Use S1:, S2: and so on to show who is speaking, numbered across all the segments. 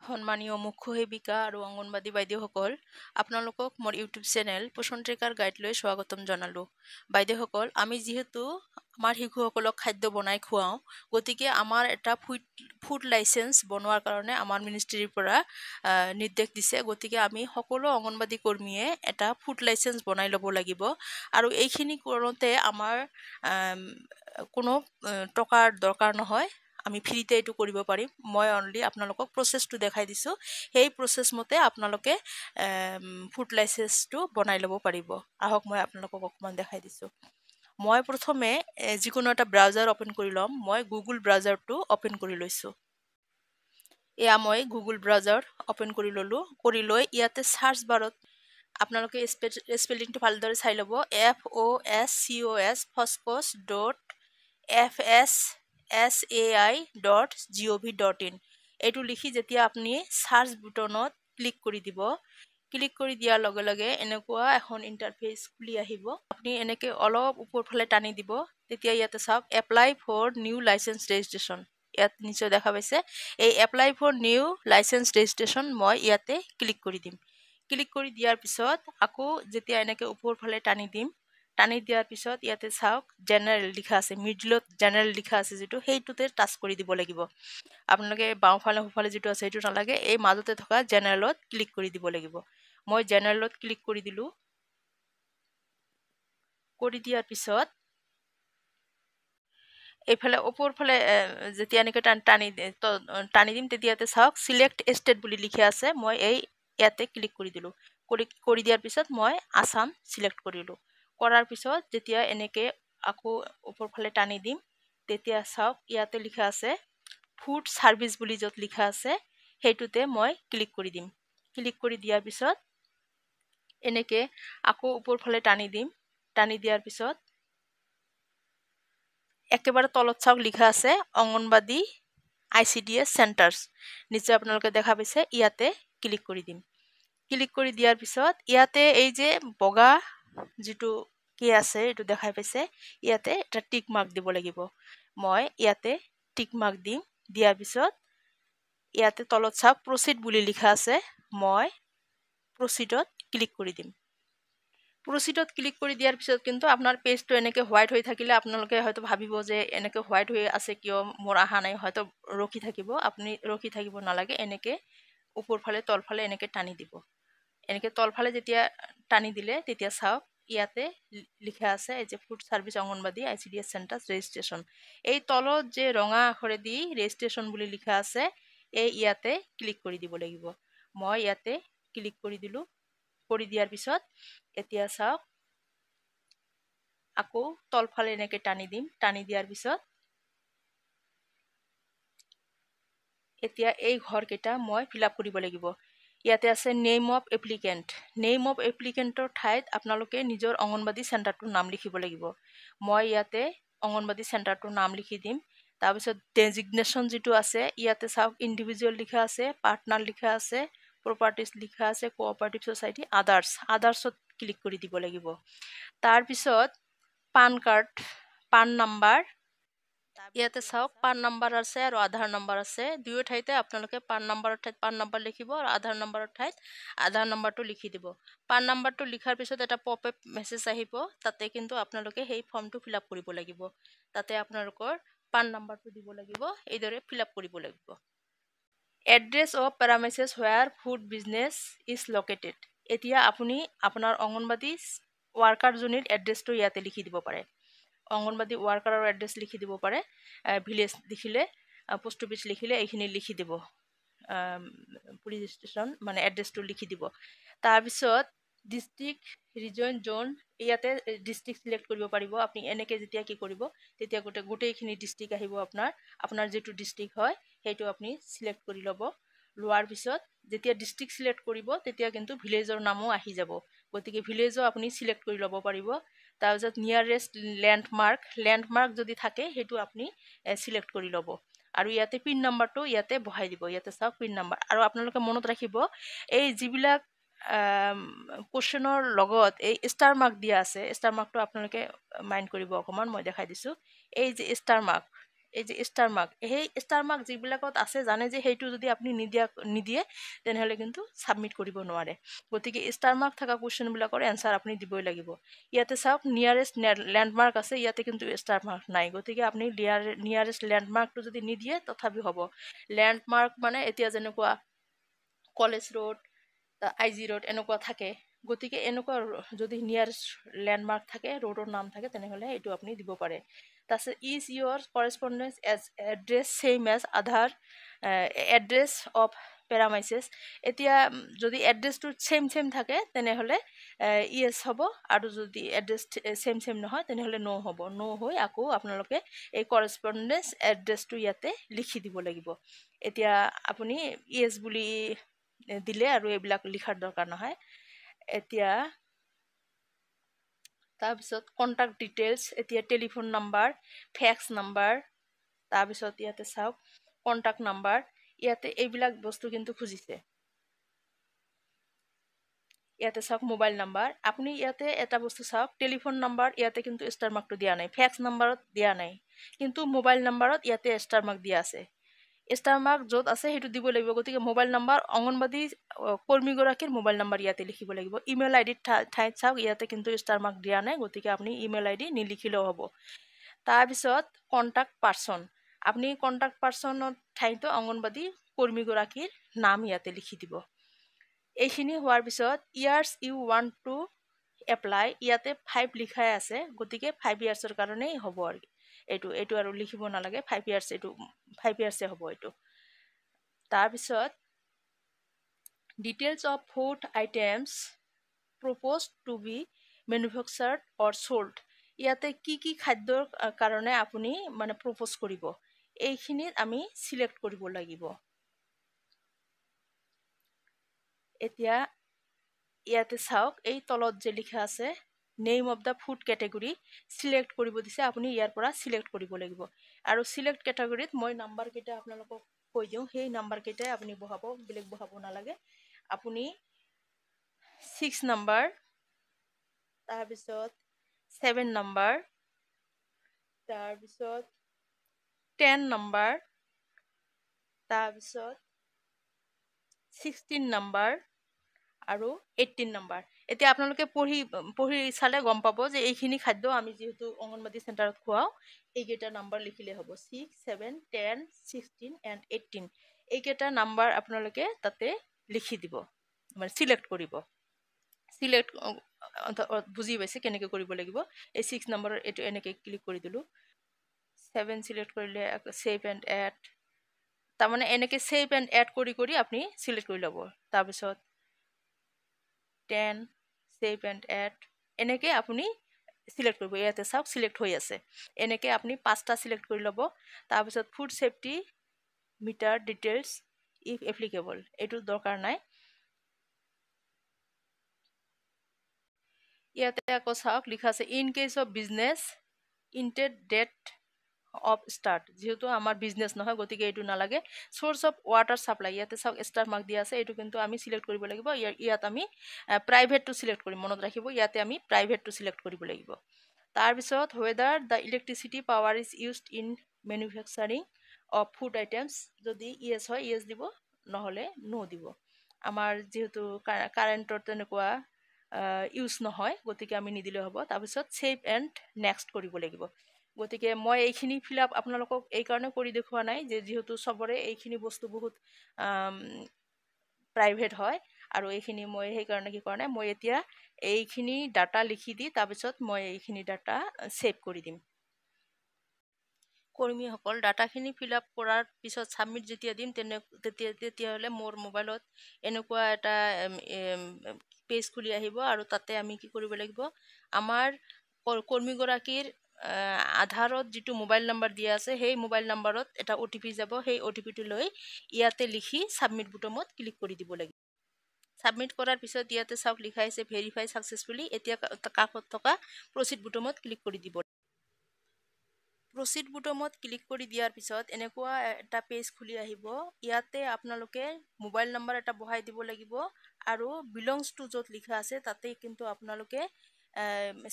S1: সন্মানীয় মুখ্য সেৱিকা আৰু অংগনবাদী বাইদেউসকল, আপোনালোকক মোৰ ইউটিউব চেনেল পোষণ ট্ৰেকাৰ গাইডলৈ স্বাগতম জনালোঁ। বাইদেউসকল, আমি যিহেতু আমাৰ শিশুসকলক খাদ্য বনাই খুৱাওঁ, গতিকে আমাৰ এটা ফুড লাইচেন্স বনোৱাৰ কাৰণে আমাৰ মিনিষ্ট্ৰীৰ পৰা নিৰ্দেশ দিছে। গতিকে আমি সকলো অংগনবাদী কৰ্মীয়ে এটা ফুড লাইচেন্স বনাই ল'ব লাগিব আৰু এইখিনি কৰোঁতে আমাৰ কোনো টকাৰ দৰকাৰ নহয়। আমি ফ্ৰীতে এইটো কৰিব পাৰিম। মই অনলি আপোনালোকক প্ৰচেছটো দেখাই দিছোঁ। সেই প্ৰচেছ মতে আপোনালোকে ফুড লাইচেন্সটো বনাই ল'ব পাৰিব। আহক মই আপোনালোকক অকণমান দেখাই দিছোঁ। মই প্ৰথমে যিকোনো এটা ব্ৰাউজাৰ অ'পেন কৰি ল'ম। মই গুগল ব্ৰাউজাৰটো অ'পেন কৰি লৈছোঁ। এয়া মই গুগল ব্ৰাউজাৰ অ'পেন কৰি ল'লোঁ। কৰি লৈ ইয়াতে চাৰ্চ বাৰত আপোনালোকে স্পেলিংটো ভালদৰে চাই ল'ব। FOSCOS phosphos.fssai.gov.in এইটো লিখি যেতিয়া আপুনি চাৰ্চ বুটনত ক্লিক কৰি দিব, ক্লিক কৰি দিয়াৰ লগে লগে এনেকুৱা এখন ইণ্টাৰফেচ খুলি আহিব। আপুনি এনেকৈ অলপ ওপৰফালে টানি দিব, তেতিয়া ইয়াতে চাওক apply for new licence registration. ইয়াত নিশ্চয় দেখা পাইছে। এই apply for new licence registration মই ইয়াতে ক্লিক কৰি দিম। ক্লিক কৰি দিয়াৰ পিছত আকৌ যেতিয়া এনেকৈ ওপৰফালে টানি দিম, টানি দিয়াৰ পিছত ইয়াতে চাওক জেনেৰেল লিখা আছে, মিডলত জেনেৰেল লিখা আছে যিটো, সেইটোতে টাচ কৰি দিব লাগিব। আপোনালোকে বাওঁফালে সোঁফালে যিটো আছে সেইটো নালাগে, এই মাজতে থকা জেনেৰেলত ক্লিক কৰি দিব লাগিব। মই জেনেৰেলত ক্লিক কৰি দিলোঁ। কৰি দিয়াৰ পিছত এইফালে ওপৰফালে যেতিয়া এনেকৈ টানি দিম, তেতিয়া ইয়াতে চাওক চিলেক্ট ষ্টেট বুলি লিখা আছে। মই ইয়াতে ক্লিক কৰি দিলোঁ। কৰি দিয়াৰ পিছত মই আছাম চিলেক্ট কৰিলোঁ। কৰাৰ পিছত যেতিয়া এনেকৈ আকৌ ওপৰফালে টানি দিম, তেতিয়া চাওক ইয়াতে লিখা আছে ফুড ছাৰ্ভিচ বুলি য'ত লিখা আছে সেইটোতে মই ক্লিক কৰি দিম। ক্লিক কৰি দিয়াৰ পিছত এনেকৈ আকৌ ওপৰফালে টানি দিম। টানি দিয়াৰ পিছত একেবাৰে তলত চাওক লিখা আছে অংগনবাদী ICDS চেণ্টাৰ্ছ। নিশ্চয় আপোনালোকে দেখা পাইছে। ইয়াতে ক্লিক কৰি দিম। ক্লিক কৰি দিয়াৰ পিছত ইয়াতে এই যে বগা যিটো কি আছে এইটো দেখাই পাইছে, ইয়াতে এটা টিক মাৰ্ক দিব লাগিব। মই ইয়াতে টিক মাৰ্ক দিম। দিয়াৰ পিছত ইয়াতে তলত চাওক প্ৰচিড বুলি লিখা আছে। মই প্ৰচিডত ক্লিক কৰি দিম। প্ৰচিডত ক্লিক কৰি দিয়াৰ পিছত কিন্তু আপোনাৰ পেজটো এনেকৈ হোৱাইট হৈ থাকিলে আপোনালোকে হয়তো ভাবিব যে এনেকৈ হোৱাইট হৈ আছে কিয়, মোৰ অহা নাই, হয়তো ৰখি থাকিব। আপুনি ৰখি থাকিব নালাগে, এনেকৈ ওপৰফালে তলফালে এনেকৈ টানি দিব। এনেকৈ তলফালে যেতিয়া টানি দিলে তেতিয়া চাওক ইয়াতে লিখা আছে এই যে food service anganwadi ICDS centres registration. এই তলত যে ৰঙা আখৰেদি ৰেজিষ্ট্ৰেশ্যন বুলি লিখা আছে, ইয়াতে ক্লিক কৰি দিব লাগিব। মই ইয়াতে ক্লিক কৰি দিলোঁ। কৰি দিয়াৰ পিছত এতিয়া চাওক আকৌ তলফালে এনেকৈ টানি দিম। টানি দিয়াৰ পিছত এতিয়া এই ঘৰকেইটা মই ফিল আপ কৰিব লাগিব। ইয়াতে আছে name of applicant. Name of এপ্লিকেণ্টৰ ঠাইত আপোনালোকে নিজৰ অংগনবাদী চেণ্টাৰটোৰ নাম লিখিব লাগিব। মই ইয়াতে অংগনবাদী চেণ্টাৰটোৰ নাম লিখি দিম। তাৰপিছত ডেজিগনেশ্যন যিটো আছে ইয়াতে চাওক ইণ্ডিভিজুৱেল লিখা আছে, পাৰ্টনাৰ লিখা আছে, প্ৰপাৰ্টিজ লিখা আছে, কোঅপাৰেটিভ ছ'চাইটি, আদাৰ্ছত ক্লিক কৰি দিব লাগিব। তাৰপিছত পান কাৰ্ড, পান নাম্বাৰ, ইয়াতে চাওক পান নাম্বাৰ আছে আৰু আধাৰ নাম্বাৰ আছে। দুয়ো ঠাইতে আপোনালোকে পান নাম্বাৰৰ ঠাইত পান নাম্বাৰ লিখিব আৰু আধাৰ নাম্বাৰৰ ঠাইত আধাৰ নাম্বাৰটো লিখি দিব। পান নাম্বাৰটো লিখাৰ পিছত এটা পপ আপ মেছেজ আহিব, তাতে কিন্তু আপোনালোকে সেই ফৰ্মটো ফিল আপ কৰিব লাগিব। তাতে আপোনালোকৰ পান নাম্বাৰটো দিব লাগিব, এইদৰে ফিল আপ কৰিব লাগিব। Address of premises where food business is located. এতিয়া আপুনি আপোনাৰ অংগনবাদী ৱাৰ্কাৰজনীৰ এড্ৰেছটো ইয়াতে লিখি দিব পাৰে। অংগনবাদী ৱাৰ্কাৰৰ এড্ৰেছ লিখি দিব পাৰে। ভিলেজ লিখিলে, পোষ্ট অফিচ লিখিলে এইখিনি লিখি দিব। পুলিচ ষ্টেচন মানে এড্ৰেছটো লিখি দিব। তাৰপিছত ডিষ্ট্ৰিক্ট, ৰিজন, জ'ন, ইয়াতে ডিষ্ট্ৰিক্ট চিলেক্ট কৰিব পাৰিব। আপুনি এনেকৈ যেতিয়া কি কৰিব তেতিয়া গোটেইখিনি ডিষ্ট্ৰিক্ট আহিব। আপোনাৰ যিটো ডিষ্ট্ৰিক্ট হয় সেইটো আপুনি চিলেক্ট কৰি ল'ব। লোৱাৰ পিছত যেতিয়া ডিষ্ট্ৰিক্ট চিলেক্ট কৰিব তেতিয়া কিন্তু ভিলেজৰ নামো আহি যাব। গতিকে ভিলেজো আপুনি চিলেক্ট কৰি ল'ব পাৰিব। তাৰপিছত নিয়াৰেষ্ট লেণ্ডমাৰ্ক যদি থাকে সেইটো আপুনি চিলেক্ট কৰি ল'ব। আৰু ইয়াতে পিন নাম্বাৰটো ইয়াতে বহাই দিব। ইয়াতে চাওক পিন নাম্বাৰ। আৰু আপোনালোকে মনত ৰাখিব এই যিবিলাক কুৱেশ্যনৰ লগত এই ষ্টাৰ মাৰ্ক দিয়া আছে, ষ্টাৰ মাৰ্কটো আপোনালোকে মাইণ্ড কৰিব অকণমান, মই দেখাই দিছোঁ। এই যে ষ্টাৰ মাৰ্ক, এই যে ষ্টাৰ মাৰ্ক, সেই ষ্টাৰ মাৰ্ক যিবিলাকত আছে জানে যে সেইটো যদি আপুনি নিদিয়ে তেনেহ'লে কিন্তু ছাবমিট কৰিব নোৱাৰে। গতিকে ষ্টাৰ মাৰ্ক থকা কুৱেশ্যনবিলাকৰ এনচাৰ আপুনি দিবই লাগিব। ইয়াতে চাওক নিয়াৰেষ্ট লেণ্ডমাৰ্ক আছে, ইয়াতে কিন্তু ষ্টাৰ মাৰ্ক নাই। গতিকে আপুনি নিয়াৰেষ্ট লেণ্ডমাৰ্কটো যদি নিদিয়ে তথাপি হ'ব। লেণ্ডমাৰ্ক মানে এতিয়া যেনেকুৱা কলেজ ৰোড, IG ৰোড এনেকুৱা থাকে। গতিকে এনেকুৱা যদি নিয়াৰেষ্ট লেণ্ডমাৰ্ক থাকে, ৰোডৰ নাম থাকে, তেনেহ'লে এইটো আপুনি দিব পাৰে। তাৰপিছত is your correspondence address same as Aadhaar address of premises. এতিয়া যদি এড্ৰেছটো ছেইম থাকে তেনেহ'লে ইয়েছ হ'ব, আৰু যদি এড্ৰেছ ছেইম নহয় তেনেহ'লে ন' হ'ব। ন' হৈ আকৌ আপোনালোকে এই কৰেচপণ্ডেঞ্চ এড্ৰেছটো ইয়াতে লিখি দিব লাগিব। এতিয়া আপুনি ইয়েছ বুলি দিলে আৰু এইবিলাক লিখাৰ দৰকাৰ নহয়। এতিয়া তাৰপিছত কণ্টেক্ট ডিটেইলছ, এতিয়া টেলিফোন নাম্বাৰ, ফেক্স নাম্বাৰ, তাৰপিছত ইয়াতে চাওক কণ্টেক্ট নাম্বাৰ, ইয়াতে এইবিলাক বস্তু কিন্তু খুজিছে। ইয়াতে চাওক মোবাইল নাম্বাৰ, আপুনি ইয়াতে এটা বস্তু চাওক, টেলিফোন নাম্বাৰ ইয়াতে কিন্তু ষ্টাৰ মাৰ্কটো দিয়া নাই, ফেক্স নাম্বাৰত দিয়া নাই, কিন্তু মোবাইল নাম্বাৰত ইয়াতে ষ্টাৰ মাৰ্ক দিয়া আছে। ষ্টাৰ মাৰ্ক য'ত আছে সেইটো দিব লাগিব। গতিকে মোবাইল নাম্বাৰ, অংগনবাদী কৰ্মীগৰাকীৰ মোবাইল নাম্বাৰ ইয়াতে লিখিব লাগিব। ইমেইল ID ঠাইত চাওক ইয়াতে কিন্তু ষ্টাৰ মাৰ্ক দিয়া নাই, গতিকে আপুনি ইমেইল ID নিলিখিলেও হ'ব। তাৰপিছত কণ্টেক্ট পাৰ্চন, আপুনি কণ্টেক্ট পাৰ্চনৰ ঠাইতো অংগনবাদী কৰ্মীগৰাকীৰ নাম ইয়াতে লিখি দিব। এইখিনি হোৱাৰ পিছত years you want to apply, ইয়াতে 5 লিখাই আছে, গতিকে 5 ইয়াৰ্ছৰ কাৰণেই হ'ব আৰু এইটো আৰু লিখিব নালাগে, 5 ইয়াৰ্ছ, এইটো 5 ইয়াৰ্ছে হ'ব এইটো। তাৰপিছত details of food items propose to be manufactured or sold, ইয়াতে কি খাদ্যৰ কাৰণে আপুনি মানে প্ৰপ'জ কৰিব, এইখিনিত আমি চিলেক্ট কৰিব লাগিব। এতিয়া ইয়াতে চাওক এই তলত যে লিখা আছে name of the food category, select কৰিব দিছে, আপুনি ইয়াৰ পৰা চিলেক্ট কৰিব লাগিব। আৰু চিলেক্ট কেটেগৰীত মই নাম্বাৰকেইটা আপোনালোকক কৈ দিওঁ, সেই নাম্বাৰকেইটাই আপুনি বহাব, বেলেগ বহাব নালাগে। আপুনি 6 নাম্বাৰ, তাৰপিছত 7 নাম্বাৰ, তাৰপিছত 10 নাম্বাৰ, তাৰপিছত 16 নাম্বাৰ আৰু 18 নাম্বাৰ। এতিয়া আপোনালোকে পঢ়ি চালে গম পাব যে এইখিনি খাদ্য আমি যিহেতু অংগনবাদী চেণ্টাৰত খুৱাওঁ, এইকেইটা নাম্বাৰ লিখিলে হ'ব, 6, 7, 10, 16 and 18। এইকেইটা নাম্বাৰ আপোনালোকে তাতে লিখি দিব, মানে চিলেক্ট কৰিব। চিলেক্ট বুজি পাইছে কেনেকৈ কৰিব লাগিব। এই 6 নম্বৰৰ এইটো এনেকৈ ক্লিক কৰি দিলোঁ, 7 চিলেক্ট কৰিলে ছেভ এণ্ড এড, তাৰমানে এনেকৈ ছেভ এণ্ড এড কৰি আপুনি চিলেক্ট কৰি ল'ব। তাৰপিছত 10 ছেভ এণ্ড এড, এনেকৈ আপুনি চিলেক্ট কৰিব। ইয়াতে চাওক চিলেক্ট হৈ আছে, এনেকৈ আপুনি 5টা চিলেক্ট কৰি ল'ব। তাৰপিছত food safety Mitra details if applicable, এইটো দৰকাৰ নাই। ইয়াতে আকৌ চাওক লিখা আছে in case of business intended date of start, যিহেতু আমাৰ বিজনেছ নহয় গতিকে এইটো নালাগে। চ'ৰ্চ অফ ৱাটাৰ ছাপ্লাই, ইয়াতে চাওক ষ্টাৰ মাৰ্ক দিয়া আছে, এইটো কিন্তু আমি চিলেক্ট কৰিব লাগিব। ইয়াত আমি প্ৰাইভেটটো চিলেক্ট কৰিম, মনত ৰাখিব, ইয়াতে আমি প্ৰাইভেটটো চিলেক্ট কৰিব লাগিব। তাৰপিছত weather the electricity power is used in manufacturing of food items, যদি ইয়েছ হয় ইয়েছ দিব, নহ'লে ন' দিব। আমাৰ যিহেতু কাৰেণ্টৰ তেনেকুৱা ইউজ নহয়, গতিকে আমি নিদিলেও হ'ব। তাৰপিছত ছেভ এণ্ড নেক্সট কৰিব লাগিব। গতিকে মই এইখিনি ফিল আপ আপোনালোকক এইকাৰণে কৰি দেখুওৱা নাই যে যিহেতু চবৰে এইখিনি বস্তু বহুত প্ৰাইভেট হয়, আৰু এইখিনি মই সেইকাৰণে কি কৰা নাই, মই এতিয়া এইখিনি ডাটা লিখি দি তাৰপিছত মই এইখিনি ডাটা ছেভ কৰি দিম। কৰ্মীসকল ডাটাখিনি ফিল আপ কৰাৰ পিছত ছাবমিট যেতিয়া দিম তেতিয়াহ'লে মোৰ মোবাইলত এনেকুৱা এটা পেজ খুলি আহিব, আৰু তাতে আমি কি কৰিব লাগিব, আমাৰ কৰ্মীগৰাকীৰ আধাৰত যিটো মোবাইল নাম্বাৰ দিয়া আছে সেই মোবাইল নাম্বাৰত এটা OTP যাব, সেই OTPটো লৈ ইয়াতে লিখি ছাবমিট বুটামত ক্লিক কৰি দিব লাগিব। ছাবমিট কৰাৰ পিছত ইয়াতে চাওক লিখা আছে ভেৰিফাই ছাকচেছফুলি, এতিয়া কাষত থকা প্ৰচিড বুটামত ক্লিক কৰি দিব। প্ৰচিড বুটামত ক্লিক কৰি দিয়াৰ পিছত এনেকুৱা এটা পেজ খুলি আহিব। ইয়াতে আপোনালোকে মোবাইল নাম্বাৰ এটা বহাই দিব লাগিব, আৰু বিলংছ টু য'ত লিখা আছে তাতে কিন্তু আপোনালোকে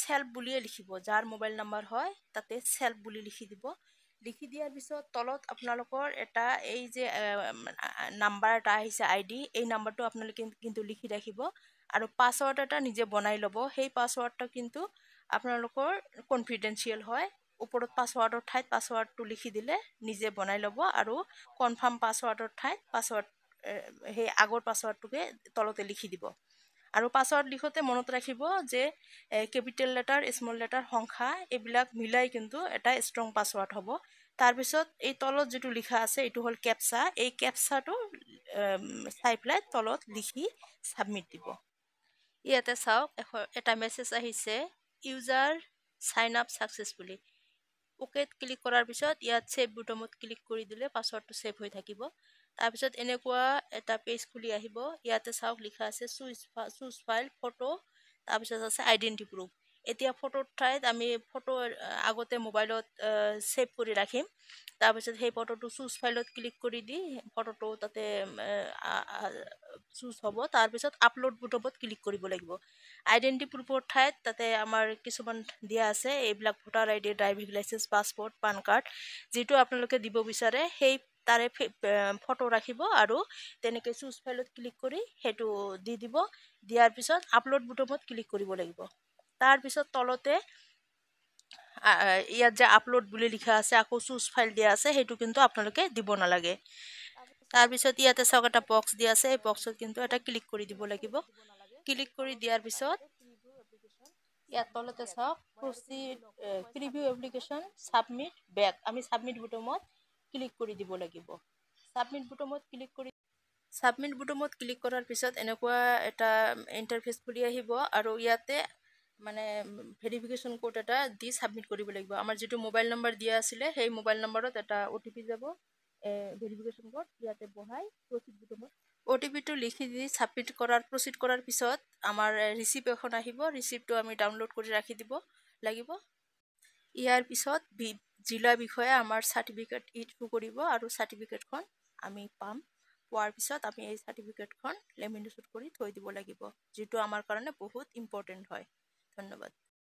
S1: চেল্ফ বুলিয়ে লিখিব, যাৰ মোবাইল নাম্বাৰ হয় তাতে চেল্ফ বুলি লিখি দিব। লিখি দিয়াৰ পিছত তলত আপোনালোকৰ এটা এই যে নাম্বাৰ এটা আহিছে ID, এই নাম্বাৰটো আপোনালোকে কিন্তু লিখি ৰাখিব আৰু পাছৱৰ্ড এটা নিজে বনাই ল'ব। সেই পাছৱৰ্ডটো কিন্তু আপোনালোকৰ কনফিডেন্সিয়েল হয়। ওপৰত পাছৱৰ্ডৰ ঠাইত পাছৱৰ্ডটো লিখি দিলে নিজে বনাই ল'ব আৰু কনফাৰ্ম পাছৱৰ্ডৰ ঠাইত পাছৱৰ্ড সেই আগৰ পাছৱৰ্ডটোকে তলতে লিখি দিব। আৰু পাছৱৰ্ড লিখোতে মনত ৰাখিব যে কেপিটেল লেটাৰ, স্মল লেটাৰ, সংখ্যা এইবিলাক মিলাই কিন্তু এটা ষ্ট্ৰং পাছৱৰ্ড হ'ব। তাৰপিছত এই তলত যিটো লিখা আছে এইটো হ'ল কেপচা। এই কেপচাটো চাই পেলাই তলত লিখি ছাবমিট দিব। ইয়াতে চাওক এটা মেছেজ আহিছে, ইউজাৰ চাইন আপ ছাকচেছফুলি। অ'কেত ক্লিক কৰাৰ পিছত ইয়াত ছেভ বুটামত ক্লিক কৰি দিলে পাছৱৰ্ডটো ছেভ হৈ থাকিব। তাৰপিছত এনেকুৱা এটা পেজ খুলি আহিব। ইয়াতে চাওক লিখা আছে চুজ ফাইল, ফটো, তাৰপিছত আছে আইডেণ্টি প্ৰুফ। এতিয়া ফটোৰ ঠাইত আমি ফটো আগতে মোবাইলত ছেভ কৰি ৰাখিম। তাৰপিছত সেই ফটোটো চুজ ফাইলত ক্লিক কৰি দি ফটোটো তাতে চুজ হ'ব। তাৰপিছত আপলোড বুটামত ক্লিক কৰিব লাগিব। আইডেণ্টি প্ৰুফৰ ঠাইত তাতে আমাৰ কিছুমান দিয়া আছে, এইবিলাক voter ID, driving licence, passport, PAN card, যিটো আপোনালোকে দিব বিচাৰে সেই তাৰে ফটো ৰাখিব আৰু তেনেকৈ চুজ ফাইলত ক্লিক কৰি সেইটো দি দিব। দিয়াৰ পিছত আপলোড বুটামত ক্লিক কৰিব লাগিব। তাৰপিছত তলতে ইয়াত যে আপলোড বুলি লিখা আছে, আকৌ চুজ ফাইল দিয়া আছে, সেইটো কিন্তু আপোনালোকে দিব নালাগে। তাৰপিছত ইয়াতে চাওক এটা বক্স দিয়া আছে, এই বক্সত কিন্তু এটা ক্লিক কৰি দিব লাগিব। ক্লিক কৰি দিয়াৰ পিছত ইয়াত তলতে চাওক proceed preview application submit back, আমি ছাবমিট বুটামত ক্লিক কৰি দিব লাগিব। ছাবমিট বুটামত ক্লিক কৰাৰ পিছত এনেকুৱা এটা ইণ্টাৰফেচ খুলি আহিব আৰু ইয়াতে মানে ভেৰিফিকেশ্যন কোড এটা দি ছাবমিট কৰিব লাগিব। আমাৰ যিটো মোবাইল নম্বৰ দিয়া আছিলে সেই মোবাইল নম্বৰত এটা OTP যাব, ভেৰিফিকেশ্যন কোড ইয়াতে বহাই প্ৰচিড বুটামত OTPটো লিখি দি ছাবমিট প্ৰচিড কৰাৰ পিছত আমাৰ ৰিচিপ্ট এখন আহিব। ৰিচিপ্টটো আমি ডাউনলোড কৰি ৰাখি দিব লাগিব। ইয়াৰ পিছত জিলা বিষয়ে আমাৰ চাৰ্টিফিকেট ইছ্যু কৰিব আৰু চাৰ্টিফিকেটখন আমি পাম। পোৱাৰ পিছত আমি এই চাৰ্টিফিকেটখন লেমিনেশ্যন কৰি থৈ দিব লাগিব, যিটো আমাৰ কাৰণে বহুত ইম্পৰ্টেণ্ট হয়। ধন্যবাদ।